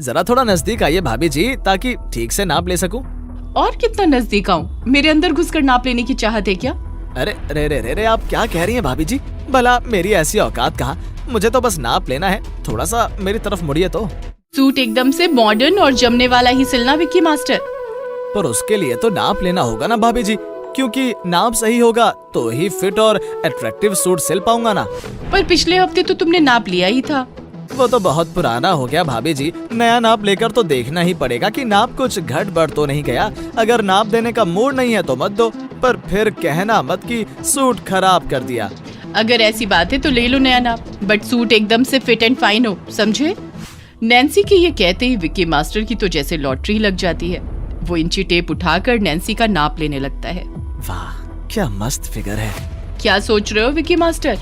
जरा थोड़ा नजदीक आइए भाभी जी, ताकि ठीक से नाप ले सकूं। और कितना नजदीक आऊं? मेरे अंदर घुसकर नाप लेने की चाहत है क्या? अरे रे रे रे रे, आप क्या कह रही हैं भाभी जी? भला मेरी ऐसी औकात कहाँ? मुझे तो बस नाप लेना है, थोड़ा सा मेरी तरफ मुड़िए तो। सूट एकदम से मॉडर्न और जमने वाला ही सिलना विक्की मास्टर। पर उसके लिए तो नाप लेना होगा ना भाभी जी, क्योंकि नाप सही होगा तो ही फिट और अट्रैक्टिव सूट सिल पाऊंगा ना। पर पिछले हफ्ते तो तुमने नाप लिया ही था। वो तो बहुत पुराना हो गया भाभी जी, नया नाप लेकर तो देखना ही पड़ेगा कि नाप कुछ घट बढ़ तो नहीं गया। अगर नाप देने का मूड नहीं है तो मत दो, पर फिर कहना मत कि सूट खराब कर दिया। अगर ऐसी बात है तो ले लो नया नाप, बट सूट एकदम से फिट एंड फाइन हो, समझे? नैन्सी के ये कहते ही विक्की मास्टर की तो जैसे लॉटरी लग जाती है। वो इंची टेप उठाकर नैन्सी का नाप लेने लगता है। वाह, क्या मस्त फिगर है। क्या सोच रहे हो विक्की मास्टर?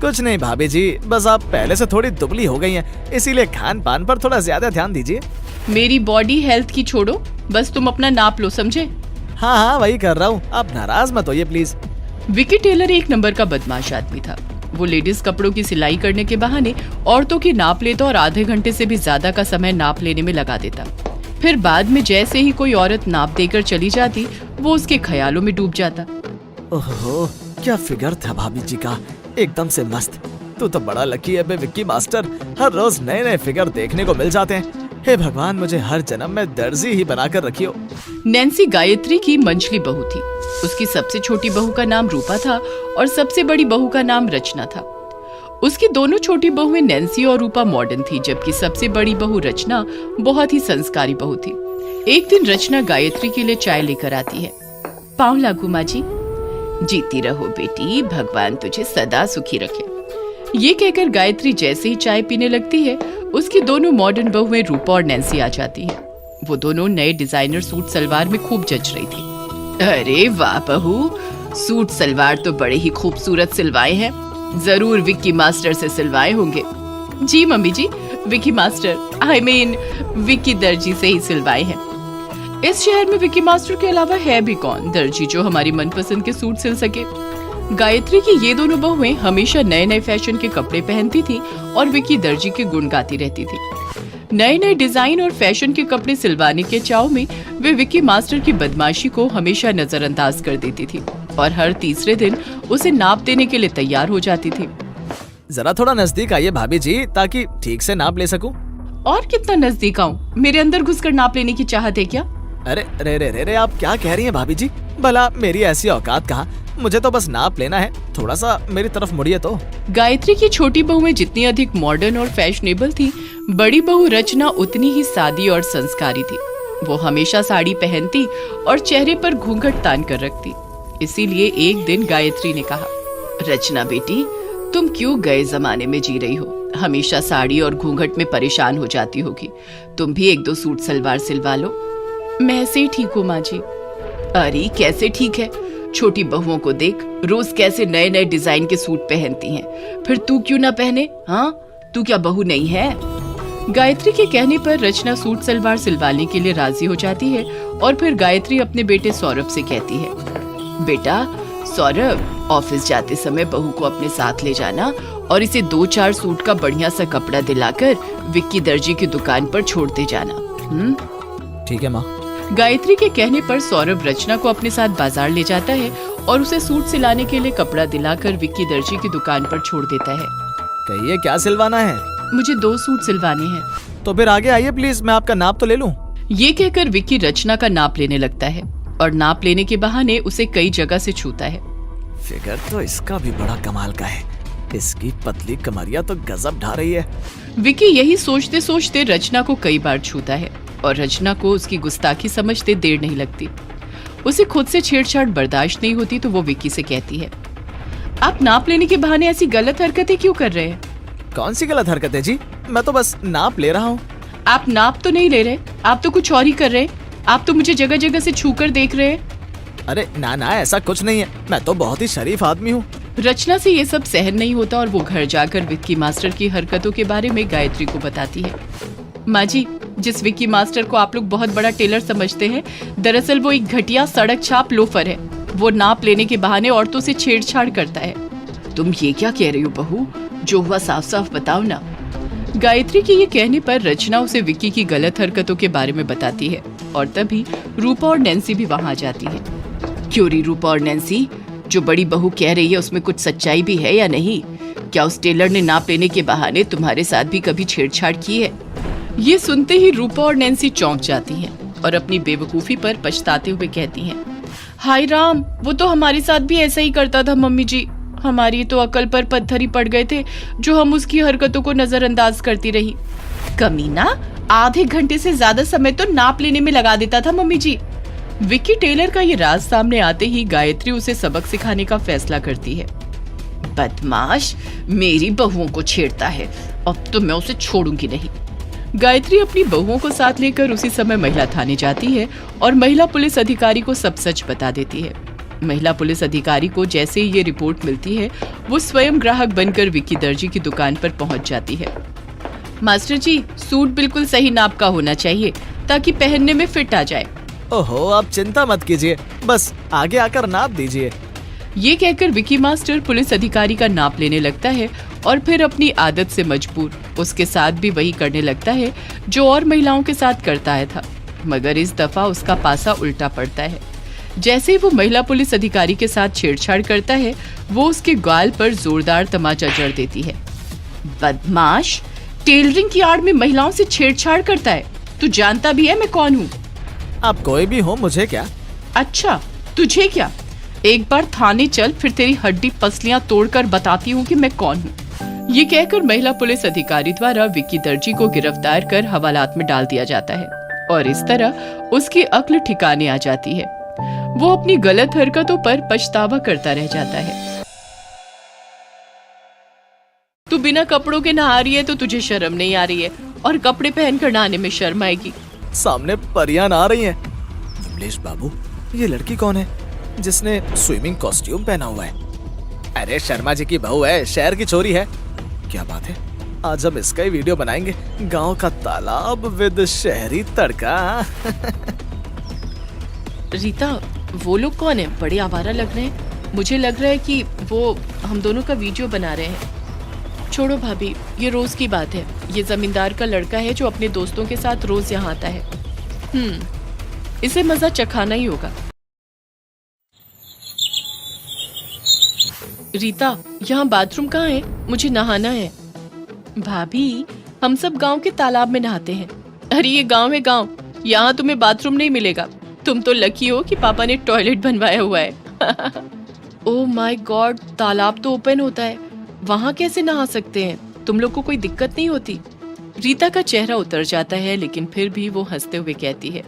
कुछ नहीं भाभी जी, बस आप पहले से थोड़ी दुबली हो गई हैं, इसीलिए खान पान पर थोड़ा ज्यादा ध्यान दीजिए। मेरी बॉडी हेल्थ की छोड़ो, बस तुम अपना नाप लो, समझे? हाँ हाँ, वही कर रहा हूँ, आप नाराज मत होइए प्लीज। विक्की टेलर एक नंबर का बदमाश आदमी था। वो लेडीज कपड़ों की सिलाई करने के बहाने औरतों की नाप लेता और आधे घंटे से भी ज्यादा का समय नाप लेने में लगा देता। फिर बाद में जैसे ही कोई औरत नाप देकर चली जाती, वो उसके ख्यालों में डूब जाता। ओहो, क्या फिगर था भाभी जी का, एकदम से मस्त। तू तो बड़ा लकी है बे विक्की मास्टर, हर रोज नए नए फिगर देखने को मिल जाते हैं। हे भगवान, मुझे हर जन्म में दर्जी ही बनाकर रखियो। नैन्सी गायत्री की मंझली बहू थी। उसकी सबसे छोटी बहू का नाम रूपा था और सबसे बड़ी बहू का नाम रचना था। उसकी दोनों छोटी बहुएं नैन्सी और रूपा मॉडर्न थी, जबकि सबसे बड़ी बहू रचना बहुत ही संस्कारी बहू थी। एक दिन रचना गायत्री के लिए चाय लेकर आती है। पाँव लागू माँ जी। जीती रहो बेटी, भगवान तुझे सदा सुखी रखे। ये कहकर गायत्री जैसे ही चाय पीने लगती है, उसकी दोनों मॉडर्न बहुएं रूपा और नैन्सी आ जाती हैं। वो दोनों नए डिजाइनर सूट सलवार में खूब जच रही थी। अरे वाह बहू, सूट सलवार तो बड़े ही खूबसूरत सिलवाए हैं, जरूर विक्की मास्टर से सिलवाए होंगे। जी मम्मी जी, Vicky master, I mean Vicky दर्जी से ही सिलवाए हैं। इस शहर में विक्की मास्टर के अलावा है भी कौन दर्जी जो हमारी मनपसंद के सूट सिल सके। गायत्री की ये दोनों बहुएं हमेशा नए नए फैशन के कपड़े पहनती थी और विक्की दर्जी के गुण गाती रहती थी। नए नए डिजाइन और फैशन के कपड़े सिलवाने के चाव में वे विक्की मास्टर की बदमाशी को हमेशा नजरअंदाज कर देती थी और हर तीसरे दिन उसे नाप देने के लिए तैयार हो जाती थी। जरा थोड़ा नजदीक आइए भाभी जी, ताकि ठीक से नाप ले सकूं। और कितना नजदीक आऊं? मेरे अंदर घुसकर नाप लेने की चाहत है क्या? अरे रे रे रे रे, आप क्या कह रही हैं भाभी जी? भला मेरी ऐसी औकात कहाँ? मुझे तो बस नाप लेना है, थोड़ा सा मेरी तरफ मुड़िए तो। गायत्री की छोटी बहुएं जितनी अधिक मॉडर्न और फैशनेबल थी, बड़ी बहू रचना उतनी ही सादी और संस्कारी थी। वो हमेशा साड़ी पहनती और चेहरे पर घूंघट तान कर रखती। इसीलिए एक दिन गायत्री ने कहा, रचना बेटी, तुम क्यों गए जमाने में जी रही हो? हमेशा साड़ी और घूंघट में परेशान हो जाती होगी। तुम भी एक दो सूट सलवार सिलवा लो। मैं ऐसे ही ठीक हूँ माँ जी। अरे कैसे ठीक है? छोटी बहुओं को देख, रोज कैसे नए नए डिजाइन के सूट पहनती हैं। फिर तू क्यों ना पहने? हाँ, तू क्या बहू नहीं है? गायत्री के कहने पर रचना सूट सलवार सिलवाने के लिए राजी हो जाती है और फिर गायत्री अपने बेटे सौरभ से कहती है, बेटा सौरभ, ऑफिस जाते समय बहू को अपने साथ ले जाना और इसे 2-4 सूट का बढ़िया सा कपड़ा दिलाकर विक्की दर्जी की दुकान पर छोड़ते जाना। ठीक है माँ। गायत्री के कहने पर सौरभ रचना को अपने साथ बाजार ले जाता है और उसे सूट सिलाने के लिए कपड़ा दिलाकर विक्की दर्जी की दुकान पर छोड़ देता है। कहिए क्या सिलवाना है? मुझे 2 सूट सिलवाने हैं। तो फिर आगे आइए प्लीज, मैं आपका नाप तो ले लूं। ये कहकर विक्की रचना का नाप लेने लगता है और नाप लेने के बहाने उसे कई जगह से छूता है। फिगर तो इसका भी बड़ा कमाल का है, इसकी पतली कमरिया तो गजब ढा रही है। विक्की यही सोचते सोचते रचना को कई बार छूता है और रचना को उसकी गुस्ताखी समझते देर नहीं लगती। उसे खुद से छेड़छाड़ बर्दाश्त नहीं होती तो वो विक्की से कहती है, आप नाप लेने के बहाने ऐसी गलत हरकतें क्यों कर रहे हैं? कौन सी गलत हरकत है जी? मैं तो बस नाप ले रहा हूँ। आप नाप तो नहीं ले रहे, आप तो कुछ और ही कर रहे हैं। आप तो मुझे जगह जगह से छूकर देख रहे हैं। अरे ना ना, ऐसा कुछ नहीं है, मैं तो बहुत ही शरीफ आदमी हूँ। रचना से ये सब सहन नहीं होता और वो घर जाकर विक्की मास्टर की हरकतों के बारे में गायत्री को बताती है। माँ जी, जिस विक्की मास्टर को आप लोग बहुत बड़ा टेलर समझते हैं, दरअसल वो एक घटिया सड़क छाप लोफर है। वो नाप लेने के बहाने औरतों से छेड़छाड़ करता है। तुम ये क्या कह रही हो बहू? जो हुआ साफ साफ बताओ ना। गायत्री के ये कहने पर रचना उसे विक्की की गलत हरकतों के बारे में बताती है और तभी रूपा और नैन्सी भी वहां आ जाती है। क्यों री रूपा और नैन्सी, जो बड़ी बहू कह रही है उसमें कुछ सच्चाई भी है या नहीं? क्या उस टेलर ने नाप लेने के बहाने तुम्हारे साथ भी कभी छेड़छाड़ की है? ये सुनते ही रूपा और नैन्सी चौंक जाती हैं और अपनी बेवकूफी पर पछताते हुए कहती हैं, हाय राम, वो तो हमारे साथ भी ऐसा ही करता था मम्मी जी। हमारी तो अकल पर पत्थर ही पड़ गए थे जो हम उसकी हरकतों को नजरअंदाज करती रही। कमीना, आधे घंटे से ज्यादा समय तो नाप लेने में लगा देता था मम्मी जी। विक्की टेलर का ये राज सामने आते ही गायत्री उसे सबक सिखाने का फैसला करती है। बदमाश, मेरी बहुओं को छेड़ता है, अब तो मैं उसे छोड़ूंगी नहीं। गायत्री अपनी बहुओं को साथ लेकर उसी समय महिला थाने जाती है और महिला पुलिस अधिकारी को सब सच बता देती है। महिला पुलिस अधिकारी को जैसे ही ये रिपोर्ट मिलती है, वो स्वयं ग्राहक बनकर विक्की दर्जी की दुकान पर पहुंच जाती है। मास्टर जी, सूट बिल्कुल सही नाप का होना चाहिए ताकि पहनने में फिट आ जाए। ओहो, आप चिंता मत कीजिए, बस आगे आकर नाप दीजिए। ये कहकर विक्की मास्टर पुलिस अधिकारी का नाप लेने लगता है और फिर अपनी आदत से मजबूर उसके साथ भी वही करने लगता है जो और महिलाओं के साथ करता है था, मगर इस दफा उसका पासा उल्टा पड़ता है। जैसे ही वो महिला पुलिस अधिकारी के साथ छेड़छाड़ करता है, वो उसके गाल पर जोरदार तमाचा जड़ देती है। बदमाश, टेलरिंग की आड़ में महिलाओं से छेड़छाड़ करता है, तू जानता भी है मैं कौन हूँ? आप कोई भी हो, मुझे क्या? अच्छा, तुझे क्या? एक बार थाने चल, फिर तेरी हड्डी पसलियां तोड़कर बताती हूँ कि मैं कौन हूँ। ये कहकर महिला पुलिस अधिकारी द्वारा विक्की दर्जी को गिरफ्तार कर हवालात में डाल दिया जाता है और इस तरह उसकी अक्ल ठिकाने आ जाती है। वो अपनी गलत हरकतों पर पछतावा करता रह जाता है। तू बिना कपड़ों के नहा रही है तो तुझे शर्म नहीं आ रही है, और कपड़े पहनकर नहाने में शर्म आएगी। सामने परियां आ रही हैं। विमलेश बाबू, ये लड़की कौन है जिसने स्विमिंग कॉस्ट्यूम पहना हुआ है? अरे शर्मा जी की बहू है, शहर की छोरी है। क्या बात है, आज हम इसका ही वीडियो बनाएंगे। गांव का तालाब विद शहरी तड़का। रीता, वो लोग कौन है? बड़े आवारा लग रहे हैं। मुझे लग रहा है कि वो हम दोनों का वीडियो बना रहे हैं। छोड़ो भाभी, ये रोज की बात है। ये जमींदार का लड़का है जो अपने दोस्तों के साथ रोज यहाँ आता है। इसे मजा चखाना ही होगा। रीता, यहाँ बाथरूम कहाँ है? मुझे नहाना है। भाभी, हम सब गांव के तालाब में नहाते हैं। अरे ये गांव है गांव, यहाँ तुम्हें बाथरूम नहीं मिलेगा। तुम तो लकी हो कि पापा ने टॉयलेट बनवाया हुआ है। ओह माय गॉड, तालाब तो ओपन होता है, वहाँ कैसे नहा सकते हैं? तुम लोग को कोई दिक्कत नहीं होती? रीता का चेहरा उतर जाता है, लेकिन फिर भी वो हंसते हुए कहती है,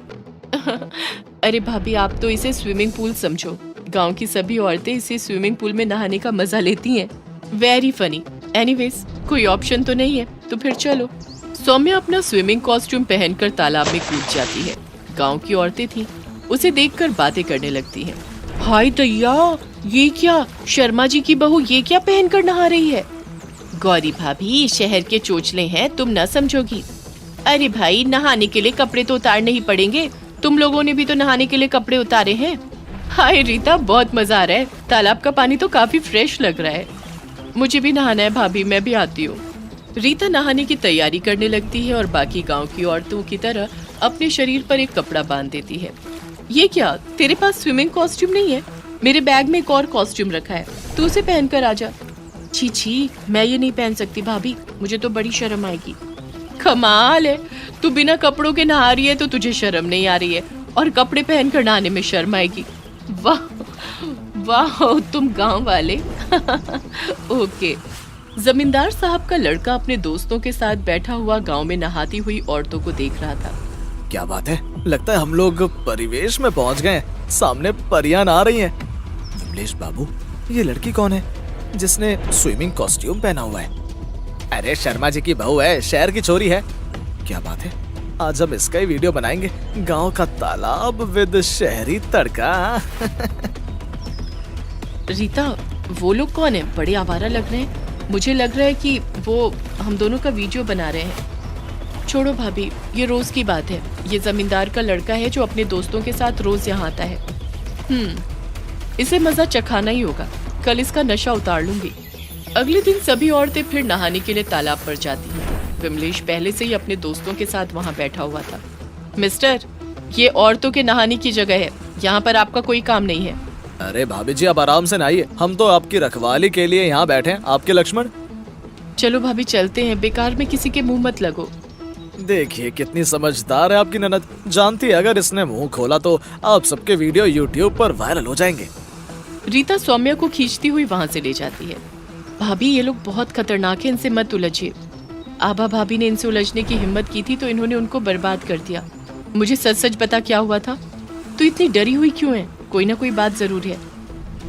अरे भाभी, आप तो इसे स्विमिंग पूल समझो। गांव की सभी औरतें इसे स्विमिंग पूल में नहाने का मजा लेती हैं। Very funny. एनीवेज, कोई ऑप्शन तो नहीं है, तो फिर चलो। सौम्या अपना स्विमिंग कॉस्ट्यूम पहनकर तालाब में कूद जाती है। गांव की औरतें थी, उसे देखकर बातें करने लगती हैं। हाय दैया, ये क्या? शर्मा जी की बहू ये क्या पहनकर नहा रही है? गौरी भाभी, शहर के चोचले हैं, तुम न समझोगी। अरे भाई, नहाने के लिए कपड़े तो उतारने ही पड़ेंगे। तुम लोगों ने भी तो नहाने के लिए कपड़े उतारे हैं। हाय रीता, बहुत मजा आ रहा है। तालाब का पानी तो काफी फ्रेश लग रहा है। मुझे भी नहाना है भाभी, मैं भी आती हूँ। रीता नहाने की तैयारी करने लगती है और बाकी गांव की औरतों की तरह अपने शरीर पर एक कपड़ा बांध देती है। ये क्या, तेरे पास स्विमिंग कॉस्ट्यूम नहीं है? मेरे बैग में एक और कॉस्ट्यूम रखा है, तू उसे पहनकर आ जा। छी छी, मैं ये नहीं पहन सकती भाभी, मुझे तो बड़ी शर्म आएगी। कमाल है, तू बिना कपड़ों के नहा रही है तो तुझे शर्म नहीं आ रही है, और कपड़े पहनकर नहाने में शर्म आएगी। वाह वाह, तुम गांव वाले। ओके। जमींदार साहब का लड़का अपने दोस्तों के साथ बैठा हुआ गांव में नहाती हुई औरतों को देख रहा था। क्या बात है, लगता है हम लोग परिवेश में पहुंच गए। सामने परियां आ रही हैं। विमलेश बाबू, ये लड़की कौन है जिसने स्विमिंग कॉस्ट्यूम पहना हुआ है? अरे शर्मा जी की बहू है, शहर की छोरी है। क्या बात है, आज हम इसका ही वीडियो बनाएंगे। गांव का तालाब विद शहरी तड़का। रीता, वो लोग कौन है? बड़े आवारा लग रहे हैं। मुझे लग रहा है कि वो हम दोनों का वीडियो बना रहे हैं। छोड़ो भाभी, ये रोज की बात है। ये जमींदार का लड़का है जो अपने दोस्तों के साथ रोज यहाँ आता है। इसे मजा चखाना ही होगा। कल इसका नशा उतार लूंगी। अगले दिन सभी औरतें फिर नहाने के लिए तालाब पर जाती हैं। विमलेश पहले से ही अपने दोस्तों के साथ वहाँ बैठा हुआ था। मिस्टर, ये औरतों के नहाने की जगह है, यहाँ पर आपका कोई काम नहीं है। अरे भाभी जी, आप आराम से नहाइए, हम तो आपकी रखवाली के लिए यहाँ बैठे हैं, आपके लक्ष्मण। चलो भाभी चलते हैं, बेकार में किसी के मुंह मत लगो। देखिए कितनी समझदार है आपकी ननद, जानती है अगर इसने मुंह खोला तो आप सबके वीडियो यूट्यूब पर वायरल हो जाएंगे। रीता सौम्या को खींचती हुई वहां से ले जाती है। भाभी ये लोग बहुत खतरनाक है, इनसे मत उलझिए। आभा भाभी ने इनसे उलझने की हिम्मत की थी तो इन्होंने उनको बर्बाद कर दिया। मुझे सच सच बता क्या हुआ था? तो इतनी डरी हुई क्यों है? कोई ना कोई बात जरूर है।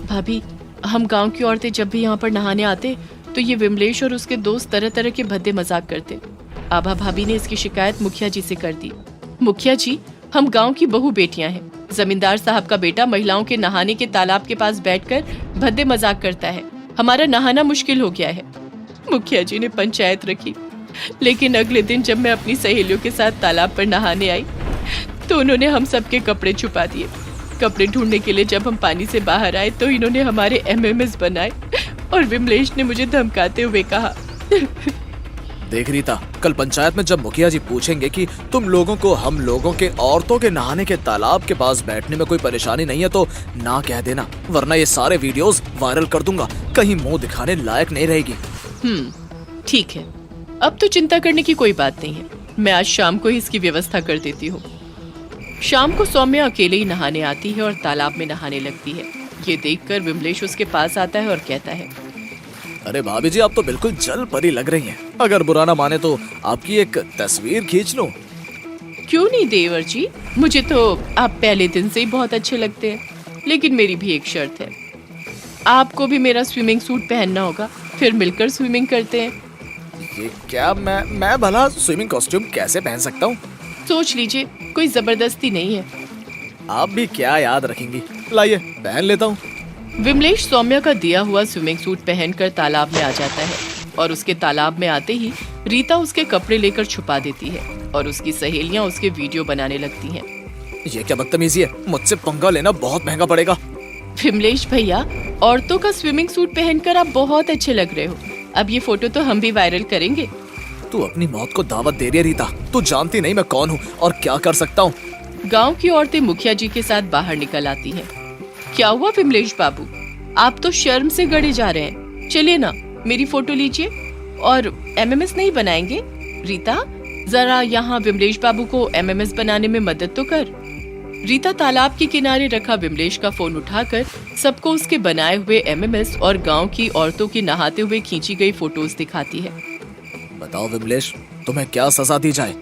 भाभी, हम गांव की औरतें जब भी यहाँ पर नहाने आते तो ये विमलेश और उसके दोस्त तरह तरह के भद्दे मजाक करते। आभा भाभी ने इसकी शिकायत मुखिया जी से कर दी। मुखिया जी, हम गांव की बहू बेटियां हैं। जमींदार साहब का बेटा महिलाओं के नहाने के तालाब के पास बैठकर भद्दे मजाक करता है। हमारा नहाना मुश्किल हो गया है। मुखिया जी ने पंचायत रखी, लेकिन अगले दिन जब मैं अपनी सहेलियों के साथ तालाब पर नहाने आई तो उन्होंने हम सबके कपड़े छुपा दिए। कपड़े ढूंढने के लिए जब हम पानी से बाहर आए तो इन्होंने हमारे एमएमएस बनाए और विमलेश ने मुझे धमकाते हुए कहा। देख रीता, कल पंचायत में जब मुखिया जी पूछेंगे कि तुम लोगों को हम लोगों के औरतों के नहाने के तालाब के पास बैठने में कोई परेशानी नहीं है तो ना कह देना, वरना ये सारे वीडियोस वायरल कर दूंगा, कहीं मुंह दिखाने लायक नहीं रहेगी। ठीक है, अब तो चिंता करने की कोई बात नहीं है। मैं आज शाम को ही इसकी व्यवस्था कर देती हूँ। शाम को सौम्या अकेले ही नहाने आती है और तालाब में नहाने लगती है। ये देखकर विमलेश उसके पास आता है और कहता है, अरे भाभी जी, आप तो बिल्कुल जल परी लग रही हैं। अगर बुरा ना माने तो आपकी एक तस्वीर खींच लूं। क्यों नहीं देवर जी, मुझे तो आप पहले दिन से ही बहुत अच्छे लगते हैं, लेकिन मेरी भी एक शर्त है। आपको भी मेरा स्विमिंग सूट पहनना होगा, फिर मिलकर स्विमिंग करते हैं। ये क्या, मैं भला स्विमिंग कॉस्ट्यूम कैसे पहन सकता हूँ? सोच लीजिए, कोई जबरदस्ती नहीं है। आप भी क्या याद रखेंगी, लाइए पहन लेता हूँ। विमलेश सौम्या का दिया हुआ स्विमिंग सूट पहनकर तालाब में आ जाता है और उसके तालाब में आते ही रीता उसके कपड़े लेकर छुपा देती है और उसकी सहेलियां उसके वीडियो बनाने लगती हैं। ये क्या बदतमीजी है, मुझसे पंगा लेना बहुत महंगा पड़ेगा। विमलेश भैया, औरतों का स्विमिंग सूट पहनकर आप बहुत अच्छे लग रहे हो। अब ये फोटो तो हम भी वायरल करेंगे। तू अपनी मौत को दावत दे रही है रीता, तू जानती नहीं मैं कौन हूँ और क्या कर सकता हूँ। गाँव की औरतें मुखिया जी के साथ बाहर निकल आती हैं। क्या हुआ विमलेश बाबू, आप तो शर्म से गड़े जा रहे हैं। चलिए ना, मेरी फोटो लीजिए और एमएमएस नहीं बनाएंगे? रीता, जरा यहाँ विमलेश बाबू को एमएमएस बनाने में मदद तो कर। रीता तालाब के किनारे रखा विमलेश का फोन उठाकर सबको उसके बनाए हुए एमएमएस और गांव की औरतों की नहाते हुए खींची गई फोटोज दिखाती है। बताओ विमलेश, तुम्हें क्या सजा दी जाए?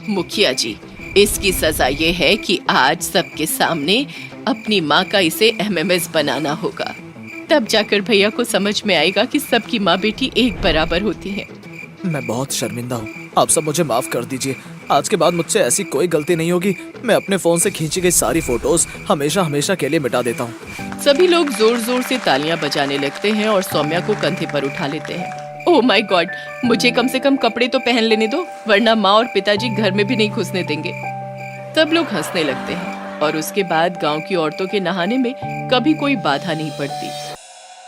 मुखिया जी, इसकी सजा ये है कि आज सबके सामने अपनी माँ का इसे एमएमएस बनाना होगा। तब जाकर भैया को समझ में आएगा कि सबकी माँ बेटी एक बराबर होती है। मैं बहुत शर्मिंदा हूँ, आप सब मुझे माफ कर दीजिए। आज के बाद मुझसे ऐसी कोई गलती नहीं होगी। मैं अपने फोन से खींची गई सारी फोटोज हमेशा हमेशा के लिए मिटा देता हूँ। सभी लोग जोर जोर से तालियां बजाने लगते हैं और सौम्या को कंधे पर उठा लेते हैं। ओह माय गॉड, मुझे कम से कम कपड़े तो पहन लेने दो, वरना माँ और पिताजी घर में भी नहीं घुसने देंगे। सब लोग हंसने लगते हैं और उसके बाद गांव की औरतों के नहाने में कभी कोई बाधा नहीं पड़ती।